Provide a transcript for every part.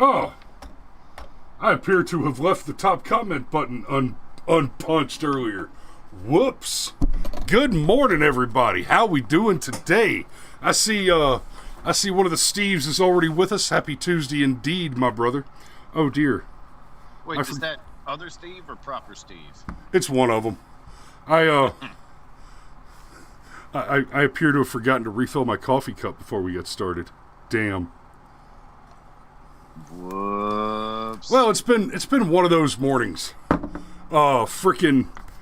Oh, I appear to have left the top comment button unpunched earlier. Whoops. Good morning, everybody. How we doing today? I see one of the Steves is already with us. Happy Tuesday indeed, my brother. Oh, dear. Wait, is that other Steve or proper Steve? It's one of them. I appear to have forgotten to refill my coffee cup before we get started. Damn. Whoops. Well, it's been one of those mornings. I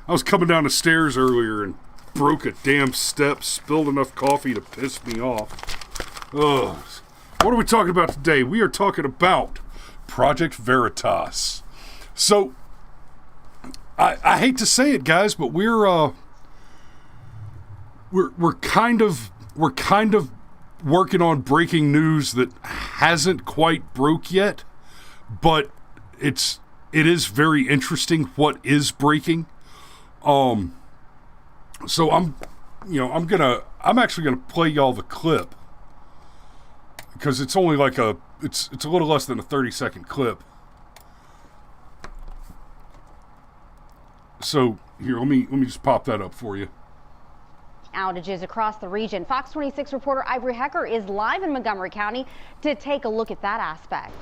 was coming down the stairs earlier and broke a damn step, spilled enough coffee to piss me off. Ugh. What are we talking about today? We are talking about Project Veritas. So, I hate to say it, guys, but we're kind of working on breaking news that hasn't quite broke yet, but it is very interesting what is breaking. So I'm actually gonna play y'all the clip because it's only like it's a little less than a 30-second clip. So here, let me just pop that up for you. Outages across the region. Fox 26 reporter Ivory Hecker is live in Montgomery County to take a look at that aspect.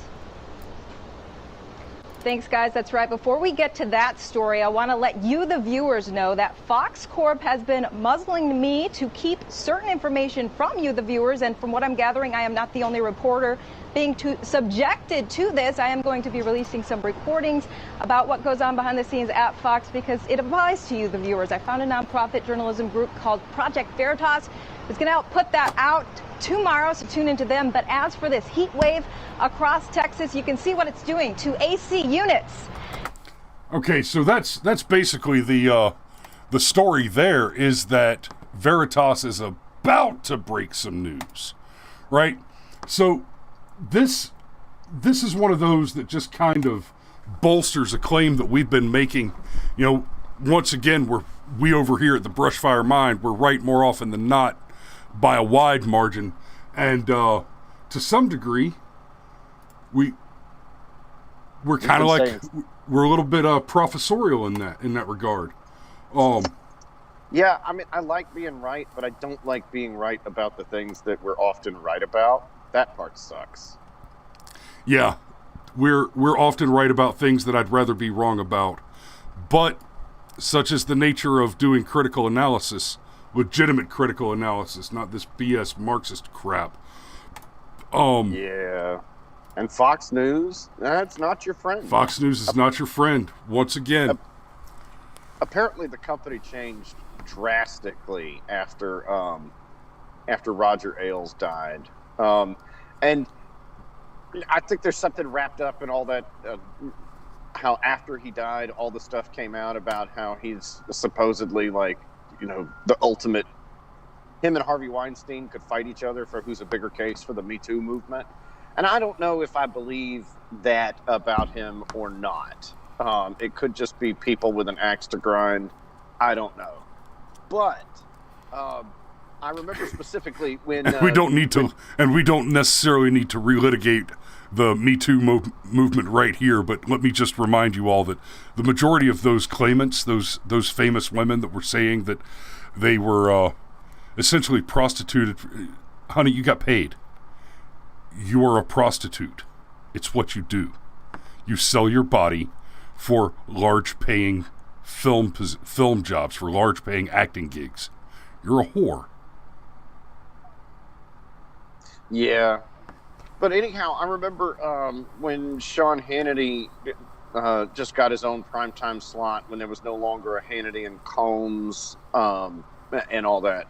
Thanks, guys. That's right. Before we get to that story, I want to let you, the viewers, know that Fox Corp has been muzzling me to keep certain information from you, the viewers. And from what I'm gathering, I am not the only reporter being subjected to this. I am going to be releasing some recordings about what goes on behind the scenes at Fox because it applies to you, the viewers. I found a nonprofit journalism group called Project Veritas. It's going to help put that out tomorrow, so tune into them. But as for this heat wave across Texas, you can see what it's doing to AC units. Okay, so that's basically the story. There is that Veritas is about to break some news, right? So this is one of those that just kind of bolsters a claim that we've been making. You know, once again, we over here at the Brushfire Mind, we're right more often than not by a wide margin, and to some degree, we're kind of like we're a little bit professorial in that regard. Yeah, I mean, I like being right, but I don't like being right about the things that we're often right about. That part sucks. Yeah, we're often right about things that I'd rather be wrong about, but such is the nature of doing critical analysis. Legitimate critical analysis, not this BS Marxist crap. Yeah. And Fox News, that's not your friend. Fox News is not your friend, once again. Apparently the company changed drastically after Roger Ailes died. And I think there's something wrapped up in all that, how after he died, all the stuff came out about how he's supposedly like, you know, the ultimate, him and Harvey Weinstein could fight each other for who's a bigger case for the Me Too movement. And I don't know if I believe that about him or not. It could just be people with an axe to grind. I don't know. But I remember specifically when... we don't necessarily need to relitigate the Me Too movement right here, but let me just remind you all that the majority of those claimants, those famous women that were saying that they were essentially prostituted, honey, you got paid. You are a prostitute. It's what you do. You sell your body for large-paying film jobs, for large-paying acting gigs. You're a whore. Yeah. But anyhow, I remember when Sean Hannity just got his own primetime slot, when there was no longer a Hannity and Combs and all that.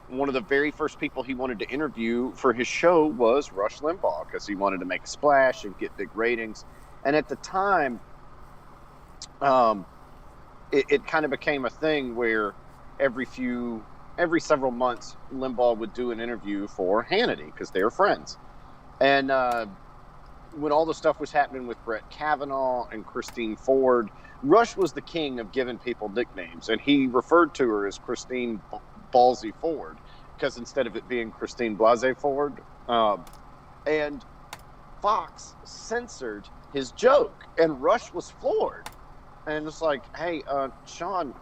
One of the very first people he wanted to interview for his show was Rush Limbaugh, because he wanted to make a splash and get big ratings. And at the time, it kind of became a thing where every several months, Limbaugh would do an interview for Hannity because they were friends. And when all the stuff was happening with Brett Kavanaugh and Christine Ford, Rush was the king of giving people nicknames, and he referred to her as Christine Ballsy Ford, because instead of it being Christine Blasey Ford, and Fox censored his joke, and Rush was floored. And it's like, hey, Sean,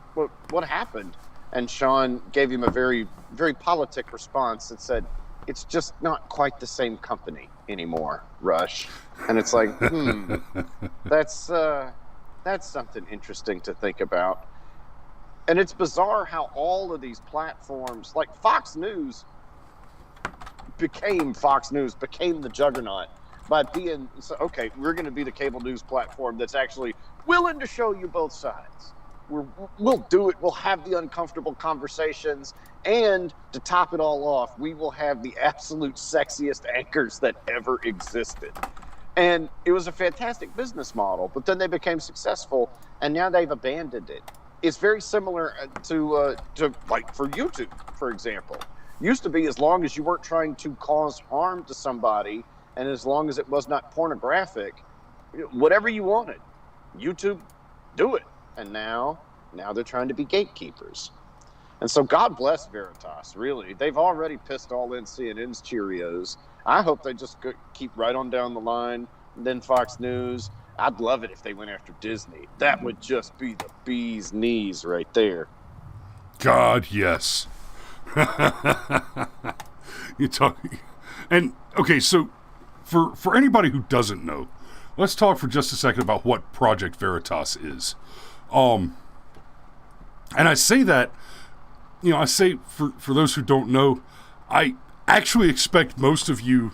what happened? And Sean gave him a very, very politic response that said, it's just not quite the same company anymore, Rush. And it's like, that's something interesting to think about. And it's bizarre how all of these platforms, like Fox News became the juggernaut by being, so, okay, we're going to be the cable news platform that's actually willing to show you both sides. We'll do it. We'll have the uncomfortable conversations. And to top it all off, we will have the absolute sexiest anchors that ever existed. And it was a fantastic business model, but then they became successful, and now they've abandoned it. It's very similar to like for YouTube, for example. Used to be, as long as you weren't trying to cause harm to somebody, and as long as it was not pornographic, whatever you wanted, YouTube, do it. And now they're trying to be gatekeepers. And so God bless Veritas, really. They've already pissed all in CNN's Cheerios. I hope they just keep right on down the line. And then Fox News. I'd love it if they went after Disney. That would just be the bee's knees right there. God, yes. You talk, and okay, so for anybody who doesn't know, let's talk for just a second about what Project Veritas is. And I say that, I say for those who don't know, I actually expect most of you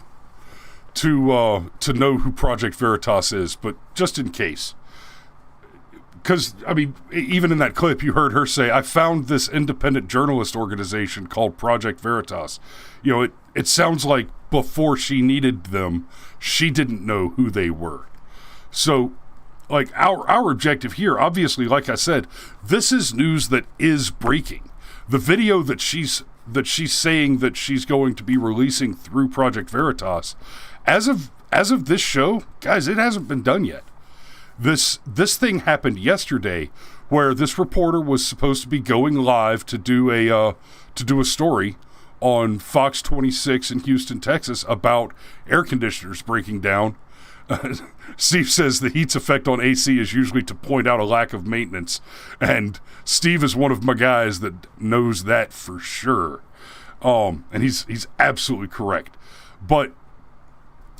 to know who Project Veritas is, but just in case. Because, I mean, even in that clip, you heard her say, I found this independent journalist organization called Project Veritas. It sounds like before she needed them, she didn't know who they were. So, like, our objective here, obviously, like I said, this is news that is breaking. The video that she's saying that she's going to be releasing through Project Veritas, as of this show, guys, it hasn't been done yet. This thing happened yesterday, where this reporter was supposed to be going live to do a story on Fox 26 in Houston, Texas, about air conditioners breaking down. Steve says the heat's effect on AC is usually to point out a lack of maintenance, and Steve is one of my guys that knows that for sure. And he's absolutely correct. But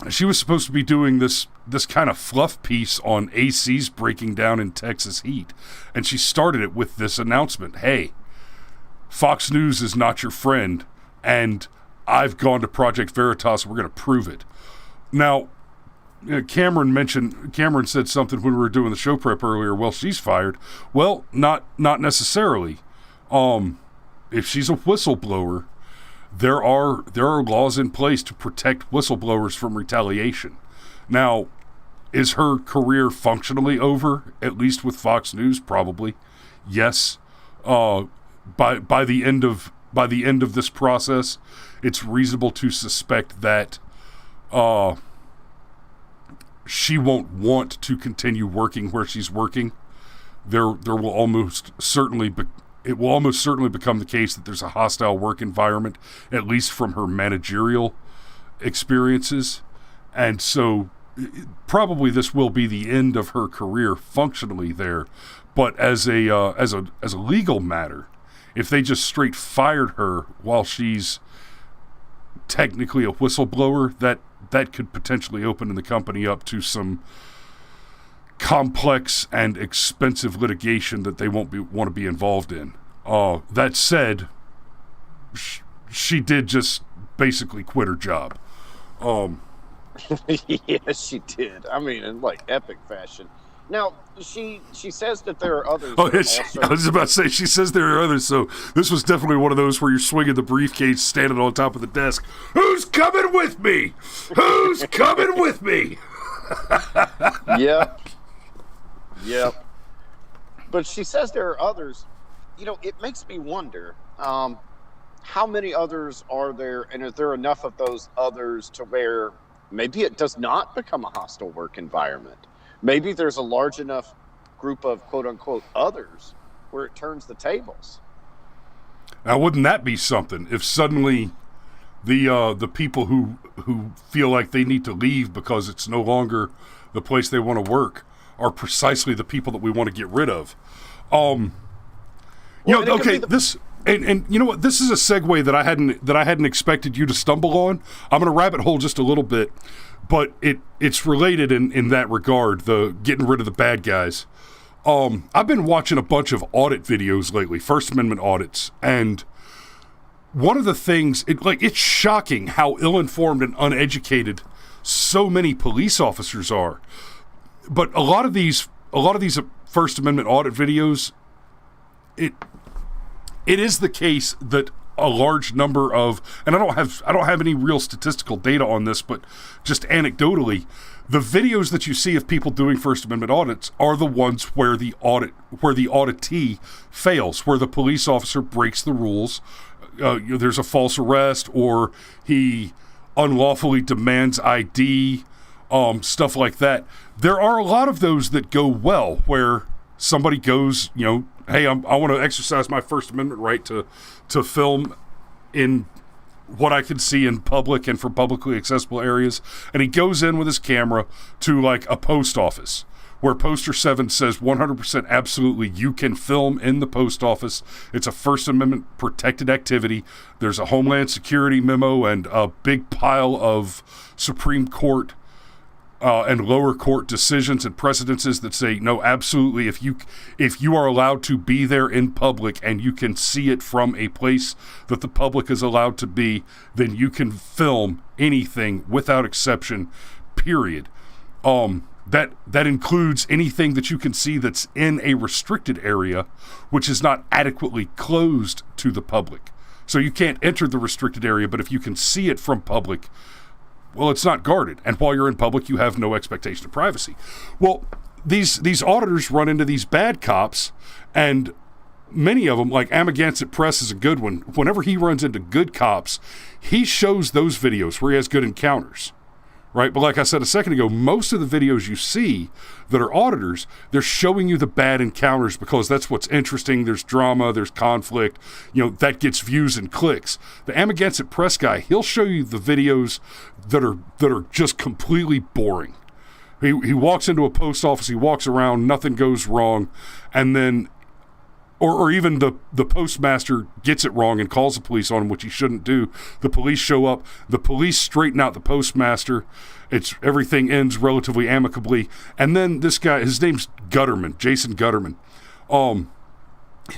she was supposed to be doing this kind of fluff piece on ACs breaking down in Texas heat, and she started it with this announcement: "Hey, Fox News is not your friend, and I've gone to Project Veritas. We're going to prove it." Now, Cameron said something when we were doing the show prep earlier. Well, she's fired. Well, not necessarily. If she's a whistleblower, there are laws in place to protect whistleblowers from retaliation. Now, is her career functionally over? At least with Fox News, probably. Yes. By the end of this process, it's reasonable to suspect that she won't want to continue working where she's working. There will almost certainly become the case that there's a hostile work environment, at least from her managerial experiences. And so probably this will be the end of her career functionally there. But as a legal matter, if they just straight fired her while she's technically a whistleblower, that could potentially open the company up to some complex and expensive litigation that they won't want to be involved in. That said, she did just basically quit her job. Yes, she did. I mean, in like epic fashion. Now, she says that there are others. I was about to say, she says there are others, so this was definitely one of those where you're swinging the briefcase, standing on top of the desk. Who's coming with me? Who's coming with me? Yep. But she says there are others. It makes me wonder, how many others are there, and is there enough of those others to where maybe it does not become a hostile work environment? Maybe there's a large enough group of quote-unquote others where it turns the tables. Now, wouldn't that be something if suddenly The people who feel like they need to leave because it's no longer the place they want to work are precisely the people that we want to get rid of. This and you know what? This is a segue that I hadn't expected you to stumble on. I'm going to rabbit hole just a little bit, but it's related in that regard. The getting rid of the bad guys. I've been watching a bunch of audit videos lately, First Amendment audits, and one of the things, it's shocking how ill-informed and uneducated so many police officers are. But a lot of these First Amendment audit videos, it is the case that a large number of, and I don't have any real statistical data on this, but just anecdotally, the videos that you see of people doing First Amendment audits are the ones where the auditee fails, where the police officer breaks the rules. There's a false arrest, or he unlawfully demands ID, stuff like that. There are a lot of those that go well, where somebody goes, hey, I want to exercise my First Amendment right to film in what I can see in public and for publicly accessible areas. And he goes in with his camera to like a post office where Poster 7 says 100% absolutely you can film in the post office. It's a First Amendment protected activity. There's a Homeland Security memo and a big pile of Supreme Court and lower court decisions and precedences that say, no, absolutely, if you are allowed to be there in public and you can see it from a place that the public is allowed to be, then you can film anything without exception, period. That includes anything that you can see that's in a restricted area, which is not adequately closed to the public. So you can't enter the restricted area, but if you can see it from public, well, it's not guarded. And while you're in public, you have no expectation of privacy. Well, these auditors run into these bad cops, and many of them, like Amagansett Press is a good one. Whenever he runs into good cops, he shows those videos where he has good encounters, right? But like I said a second ago, most of the videos you see that are auditors, they're showing you the bad encounters because that's what's interesting. There's drama, there's conflict, that gets views and clicks. The Amagansett Press guy, he'll show you the videos that are just completely boring. He walks into a post office, he walks around, nothing goes wrong, and then or even the postmaster gets it wrong and calls the police on him, which he shouldn't do. The police show up, the police straighten out the postmaster, everything ends relatively amicably, and then this guy, his name's Gutterman, Jason Gutterman,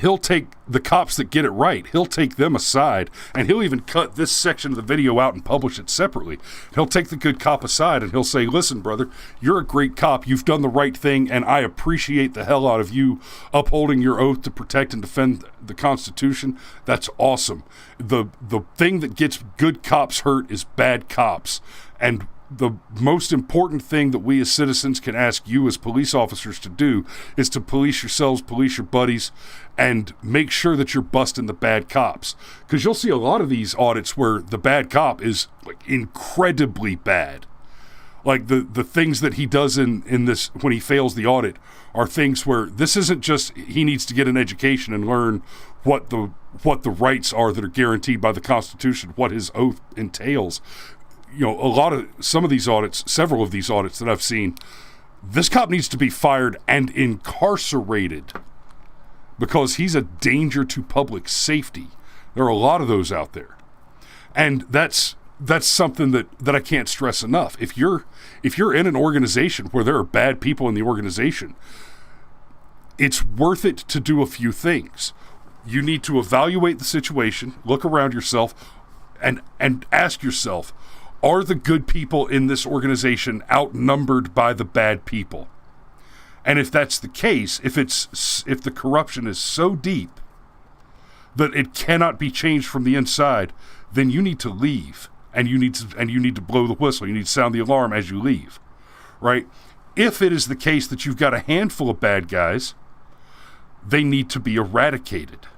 he'll take the cops that get it right, he'll take them aside, and he'll even cut this section of the video out and publish it separately. He'll take the good cop aside and he'll say, listen, brother, you're a great cop, you've done the right thing, and I appreciate the hell out of you upholding your oath to protect and defend the Constitution. That's awesome. The thing that gets good cops hurt is bad cops, and the most important thing that we as citizens can ask you as police officers to do is to police yourselves, police your buddies, and make sure that you're busting the bad cops. Because you'll see a lot of these audits where the bad cop is like incredibly bad. Like the things that he does in this when he fails the audit are things where this isn't just he needs to get an education and learn what the rights are that are guaranteed by the Constitution, what his oath entails. Some of these audits, several of these audits that I've seen, this cop needs to be fired and incarcerated because he's a danger to public safety. There are a lot of those out there. And that's something that I can't stress enough. If you're in an organization where there are bad people in the organization, it's worth it to do a few things. You need to evaluate the situation, look around yourself, and ask yourself, are the good people in this organization outnumbered by the bad people? And if that's the case, if the corruption is so deep that it cannot be changed from the inside, then you need to leave, and you need to blow the whistle. You need to sound the alarm as you leave, right? If it is the case that you've got a handful of bad guys, they need to be eradicated.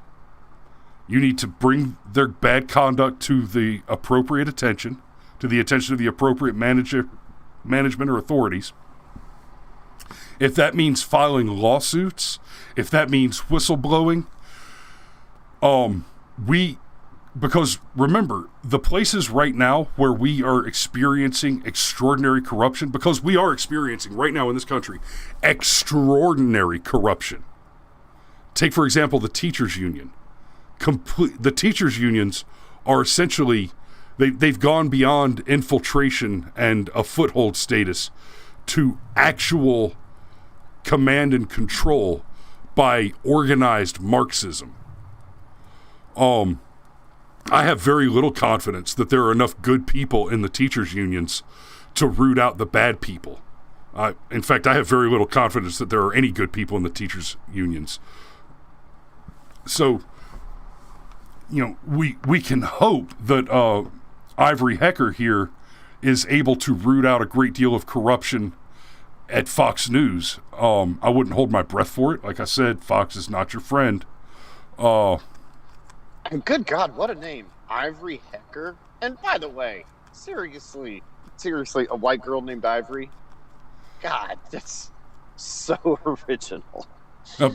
You need to bring their bad conduct to the appropriate attention, to the attention of the appropriate management or authorities. If that means filing lawsuits, if that means whistleblowing, because remember, the places right now where we are experiencing extraordinary corruption, because we are experiencing right now in this country extraordinary corruption. Take, for example, the teachers union. The teachers unions are essentially, they've gone beyond infiltration and a foothold status to actual command and control by organized Marxism. I have very little confidence that there are enough good people in the teachers unions to root out the bad people. In fact, I have very little confidence that there are any good people in the teachers unions. So, we can hope that Ivory Hecker here is able to root out a great deal of corruption at Fox News. I wouldn't hold my breath for it. Like I said, Fox is not your friend. And good God, what a name. Ivory Hecker. And by the way, seriously, a white girl named Ivory? God, that's so original. A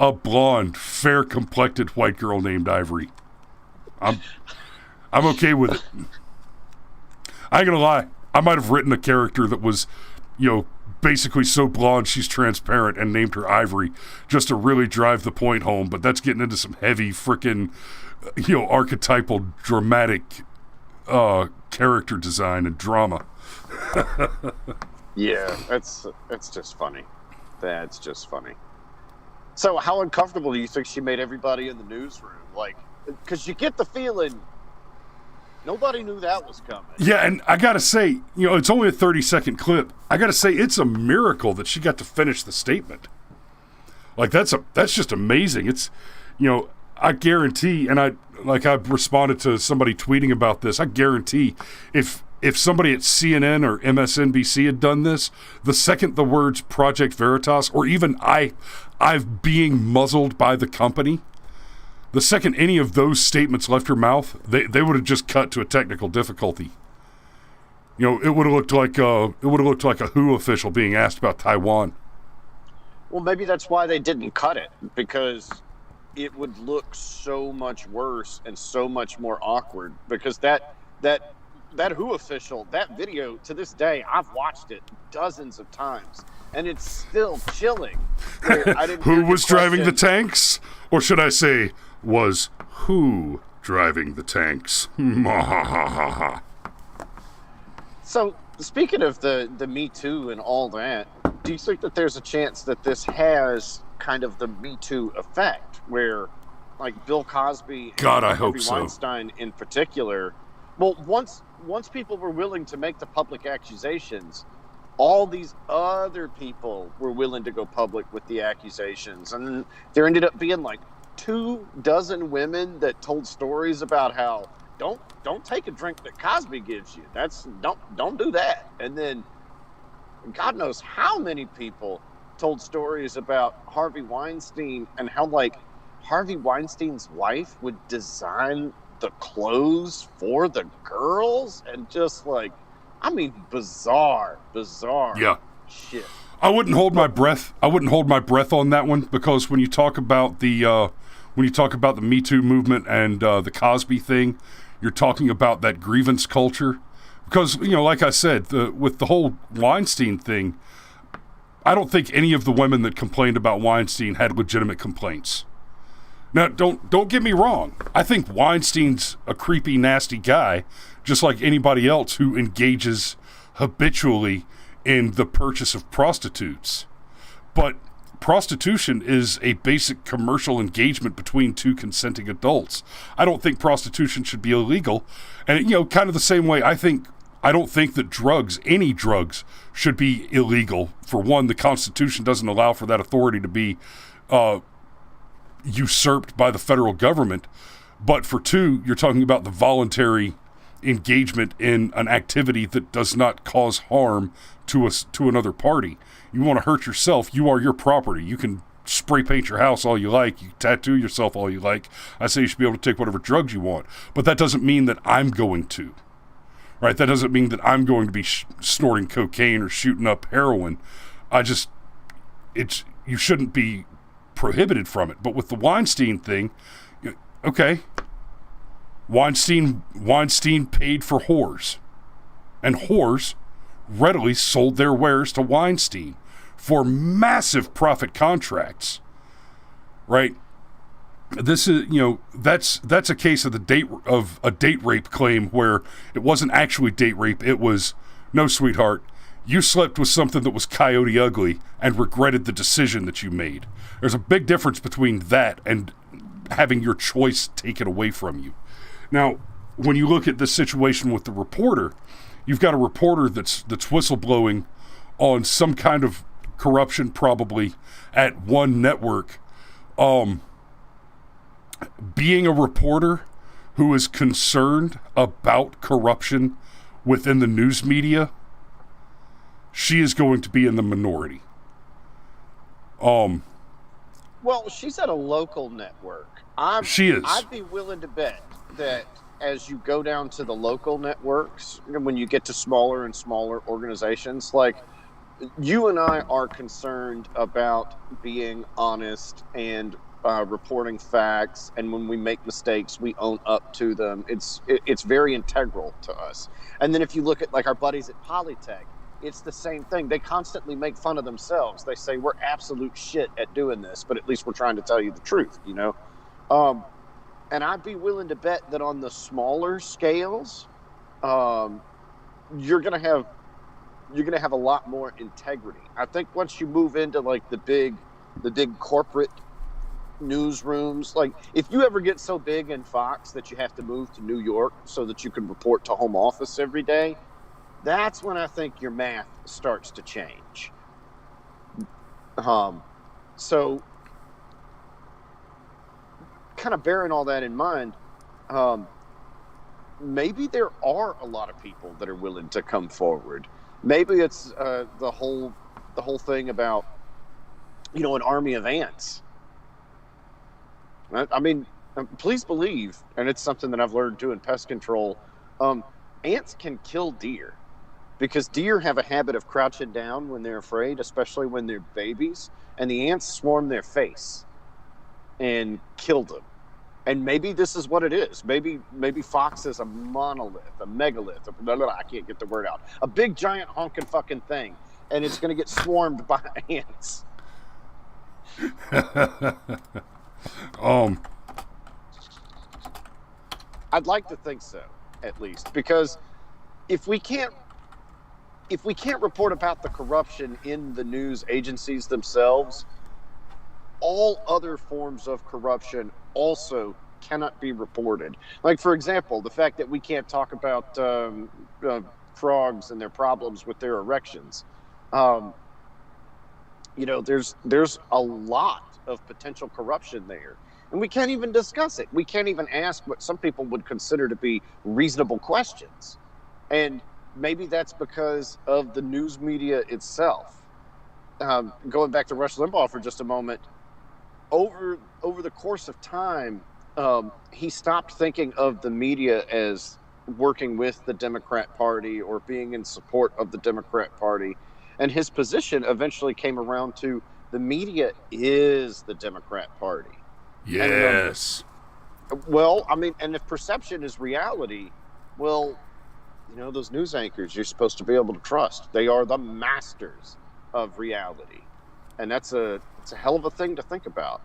blonde, fair-complected white girl named Ivory. I'm okay with it. I ain't gonna lie. I might have written a character that was, basically so blonde she's transparent and named her Ivory just to really drive the point home, but that's getting into some heavy frickin', archetypal dramatic character design and drama. Yeah, that's just funny. That's just funny. So how uncomfortable do you think she made everybody in the newsroom? Like, because you get the feeling nobody knew that was coming. Yeah, and I gotta say, it's only a 30-second clip. I gotta say, it's a miracle that she got to finish the statement. Like, that's just amazing. It's, I guarantee, and I responded to somebody tweeting about this, I guarantee if somebody at CNN or MSNBC had done this, the second the words Project Veritas, or even I've being muzzled by the company, the second any of those statements left her mouth, they would have just cut to a technical difficulty. It would have looked like a WHO official being asked about Taiwan. Well, maybe that's why they didn't cut it, because it would look so much worse and so much more awkward. Because that WHO official, that video, to this day, I've watched it dozens of times, and it's still chilling. Who was driving the tanks? Or should I say, was who driving the tanks? So, speaking of the Me Too and all that, do you think that there's a chance that this has kind of the Me Too effect, where, like, Bill Cosby and God, I hope Harvey so. Weinstein in particular, well, once people were willing to make the public accusations, all these other people were willing to go public with the accusations, and there ended up being like 24 women that told stories about how don't take a drink that Cosby gives you. Don't do that. And then God knows how many people told stories about Harvey Weinstein and how, like, Harvey Weinstein's wife would design the clothes for the girls, and just like, I mean, bizarre shit. I wouldn't hold my breath. I wouldn't hold my breath on that one, because when you talk about the Me Too movement and the Cosby thing, you're talking about that grievance culture. Because, like I said, with the whole Weinstein thing, I don't think any of the women that complained about Weinstein had legitimate complaints. Now, don't get me wrong. I think Weinstein's a creepy, nasty guy, just like anybody else who engages habitually in the purchase of prostitutes. But prostitution is a basic commercial engagement between two consenting adults. I don't think prostitution should be illegal. And, kind of the same way, I don't think that any drugs, should be illegal. For one, the Constitution doesn't allow for that authority to be usurped by the federal government. But for two, you're talking about the voluntary engagement in an activity that does not cause harm to another party. You want to hurt yourself, you are your property. You can spray paint your house all you like, you can tattoo yourself all you like. I say you should be able to take whatever drugs you want, but that doesn't mean that I'm going to. Right? That doesn't mean that I'm going to be snorting cocaine or shooting up heroin. You shouldn't be prohibited from it. But with the Weinstein thing, okay, Weinstein paid for whores, and whores readily sold their wares to Weinstein for massive profit contracts, right? This is, that's a case of a date rape claim where it wasn't actually date rape. It was, no, sweetheart, you slept with something that was coyote ugly and regretted the decision that you made. There's a big difference between that and having your choice taken away from you. Now, when you look at this situation with the reporter, you've got a reporter that's whistleblowing on some kind of corruption, probably at one network. Being a reporter who is concerned about corruption within the news media, she is going to be in the minority. Well, she's at a local network. She is. I'd be willing to bet that as you go down to the local networks, when you get to smaller and smaller organizations, like you and I are concerned about being honest and reporting facts, and when we make mistakes, we own up to them. It's very integral to us. And then if you look at like our buddies at Polytech, it's the same thing. They constantly make fun of themselves. They say we're absolute shit at doing this, but at least we're trying to tell you the truth, And I'd be willing to bet that on the smaller scales, you're gonna have a lot more integrity. I think once you move into like the big corporate newsrooms, like if you ever get so big in Fox that you have to move to New York so that you can report to home office every day, that's when I think your math starts to change. So kind of bearing all that in mind, maybe there are a lot of people that are willing to come forward. Maybe it's the whole thing about, an army of ants. I mean, please believe, and it's something that I've learned too in pest control, ants can kill deer because deer have a habit of crouching down when they're afraid, especially when they're babies, and the ants swarm their face and kill them. And maybe this is what it is. Maybe Fox is a monolith, a megalith, I can't get the word out. A big, giant, honking fucking thing. And it's going to get swarmed by ants. I'd like to think so, at least. Because if we can't report about the corruption in the news agencies themselves, all other forms of corruption also cannot be reported. Like, for example, the fact that we can't talk about frogs and their problems with their erections. There's a lot of potential corruption there. And we can't even discuss it. We can't even ask what some people would consider to be reasonable questions. And maybe that's because of the news media itself. Going back to Rush Limbaugh for just a moment, over the course of time, he stopped thinking of the media as working with the Democrat Party or being in support of the Democrat Party. And his position eventually came around to the media is the Democrat Party. Yes. And if perception is reality, those news anchors you're supposed to be able to trust. They are the masters of reality. And it's a hell of a thing to think about.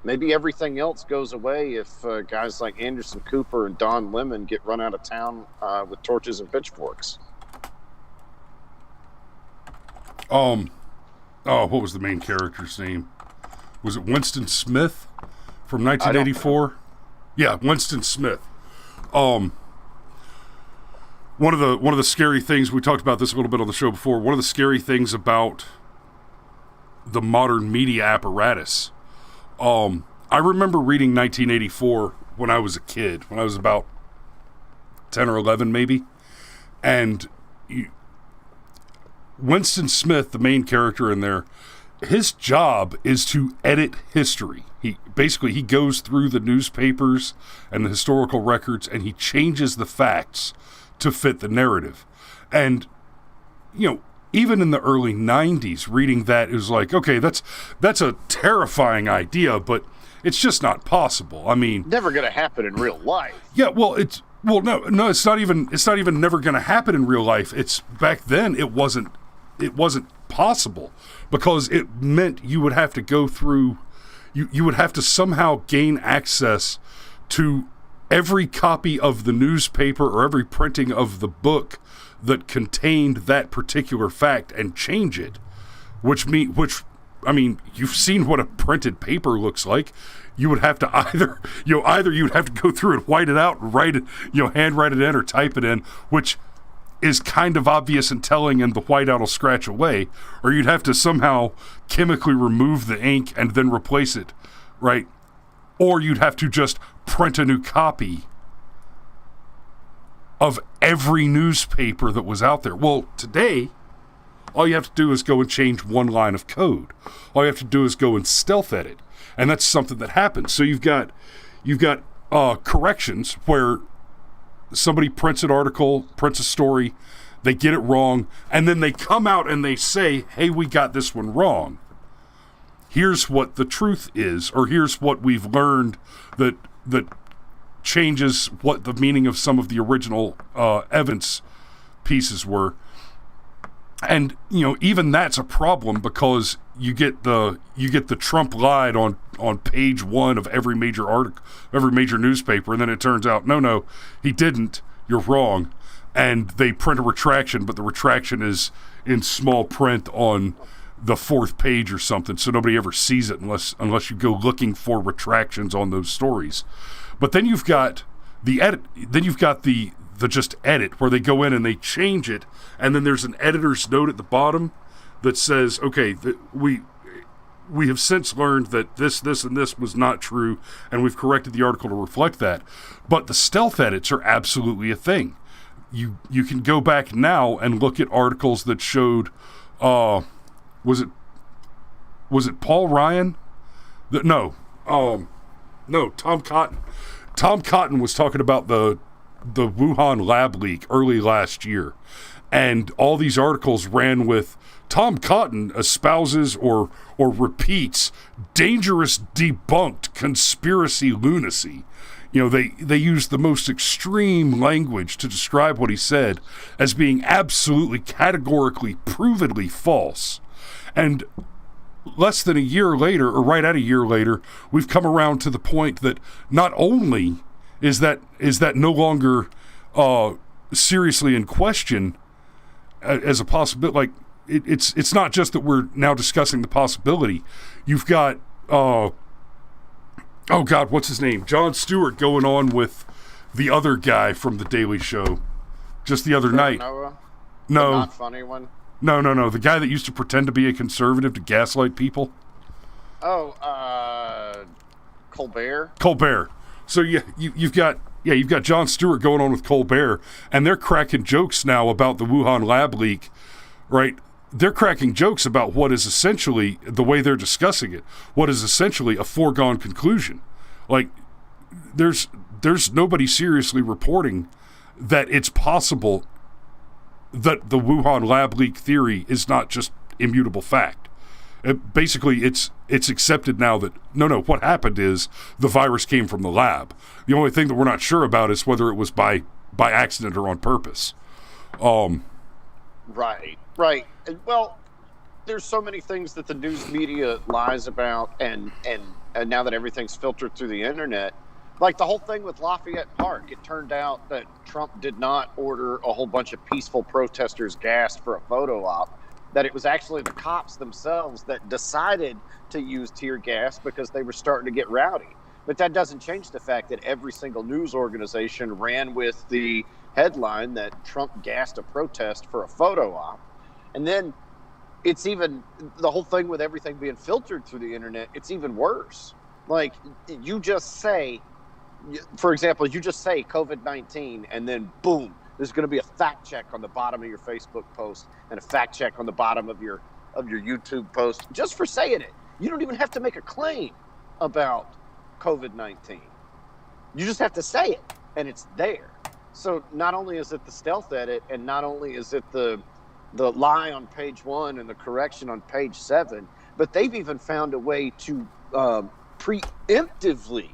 Maybe everything else goes away if guys like Anderson Cooper and Don Lemon get run out of town with torches and pitchforks. What was the main character's name? Was it Winston Smith from 1984? Yeah, Winston Smith. One of the scary things, we talked about this a little bit on the show before, one of the scary things about the modern media apparatus. I remember reading 1984 when I was a kid, when I was about 10 or 11 maybe, and Winston Smith, the main character in there, his job is to edit history. He goes through the newspapers and the historical records and he changes the facts to fit the narrative. And, even in the early 90s, reading that, it was like, okay, that's a terrifying idea, but It's just not possible. I mean, Never going to happen in real life. yeah, well, no, it's not even never going to happen in real life. It's back then it wasn't possible because it meant you would have to go through, you would have to somehow gain access to every copy of the newspaper or every printing of the book that contained that particular fact and change it, which I mean, you've seen what a printed paper looks like. You would have to either you'd have to go through and white it out, write it, handwrite it in or type it in, which is kind of obvious and telling, and the whiteout will scratch away, or you'd have to somehow chemically remove the ink and then replace it, right? Or you'd have to just print a new copy of every newspaper that was out there. Well, today, all you have to do is go and change one line of code. All you have to do is go and stealth edit, and that's something that happens. So you've got corrections where somebody prints an article, prints a story, they get it wrong, and then they come out and they say, hey, we got this one wrong. Here's what the truth is, or here's what we've learned that changes what the meaning of some of the original evidence pieces were. And even that's a problem because you get the Trump lied on page 1 of every major article, every major newspaper, and then it turns out no, he didn't. You're wrong, and they print a retraction, but the retraction is in small print on the 4th page or something, so nobody ever sees it unless you go looking for retractions on those stories. But then you've got the edit. Then you've got the just edit where they go in and they change it, and then there's an editor's note at the bottom that says, okay, we have since learned that this and this was not true, and we've corrected the article to reflect that. But the stealth edits are absolutely a thing. You can go back now and look at articles that showed was it Paul Ryan? No, Tom Cotton. Tom Cotton was talking about the Wuhan lab leak early last year, and all these articles ran with Tom Cotton espouses or repeats dangerous debunked conspiracy lunacy. They used the most extreme language to describe what he said as being absolutely categorically provenly false. And less than a year later, or right at a year later, we've come around to the point that not only is that no longer seriously in question as a possibility. Like it's not just that we're now discussing the possibility. You've got oh God, what's his name? Jon Stewart going on with the other guy from the Daily Show just the other night. Noah? No, The not funny one. No. The guy that used to pretend to be a conservative to gaslight people. Oh, Colbert. Colbert. So you've got Jon Stewart going on with Colbert, and they're cracking jokes now about the Wuhan lab leak, right? They're cracking jokes about what is essentially, the way they're discussing it, what is essentially a foregone conclusion. Like, there's nobody seriously reporting that it's possible that the Wuhan lab leak theory is not just immutable fact. Basically, it's accepted now that, no, what happened is the virus came from the lab. The only thing that we're not sure about is whether it was by accident or on purpose. Right. Well, there's so many things that the news media lies about, and now that everything's filtered through the internet, like the whole thing with Lafayette Park, it turned out that Trump did not order a whole bunch of peaceful protesters gassed for a photo op, that it was actually the cops themselves that decided to use tear gas because they were starting to get rowdy. But that doesn't change the fact that every single news organization ran with the headline that Trump gassed a protest for a photo op. And then it's even, the whole thing with everything being filtered through the internet, it's even worse. Like, you just say, for example, you just say COVID-19, and then boom, there's going to be a fact check on the bottom of your Facebook post and a fact check on the bottom of your YouTube post just for saying it. You don't even have to make a claim about COVID-19. You just have to say it, and it's there. So not only is it the stealth edit, and not only is it the lie on page 1 and the correction on page 7, but they've even found a way to preemptively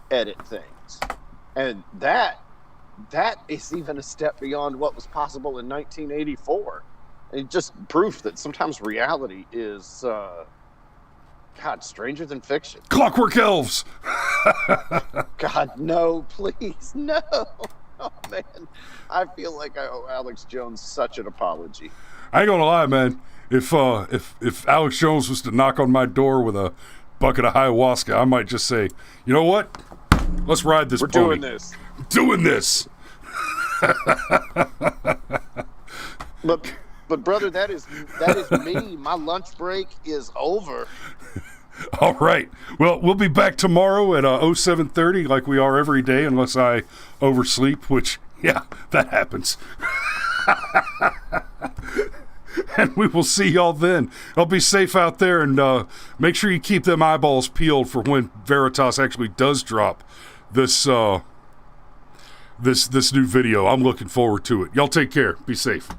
edit things, and that is even a step beyond what was possible in 1984. It just proof that sometimes reality is, God, stranger than fiction. Clockwork Elves. God, no, please, no. Oh man, I feel like I owe Alex Jones such an apology. I ain't gonna lie, man. If Alex Jones was to knock on my door with a bucket of ayahuasca, I might just say, you know what? Let's ride this pony. We're doing this. Doing this. But brother, that is me. My lunch break is over. All right. Well, we'll be back tomorrow at 07:30 like we are every day, unless I oversleep, which, yeah, that happens. And we will see y'all then. I'll be safe out there, and make sure you keep them eyeballs peeled for when Veritas actually does drop this this new video. I'm looking forward to it. Y'all take care. Be safe.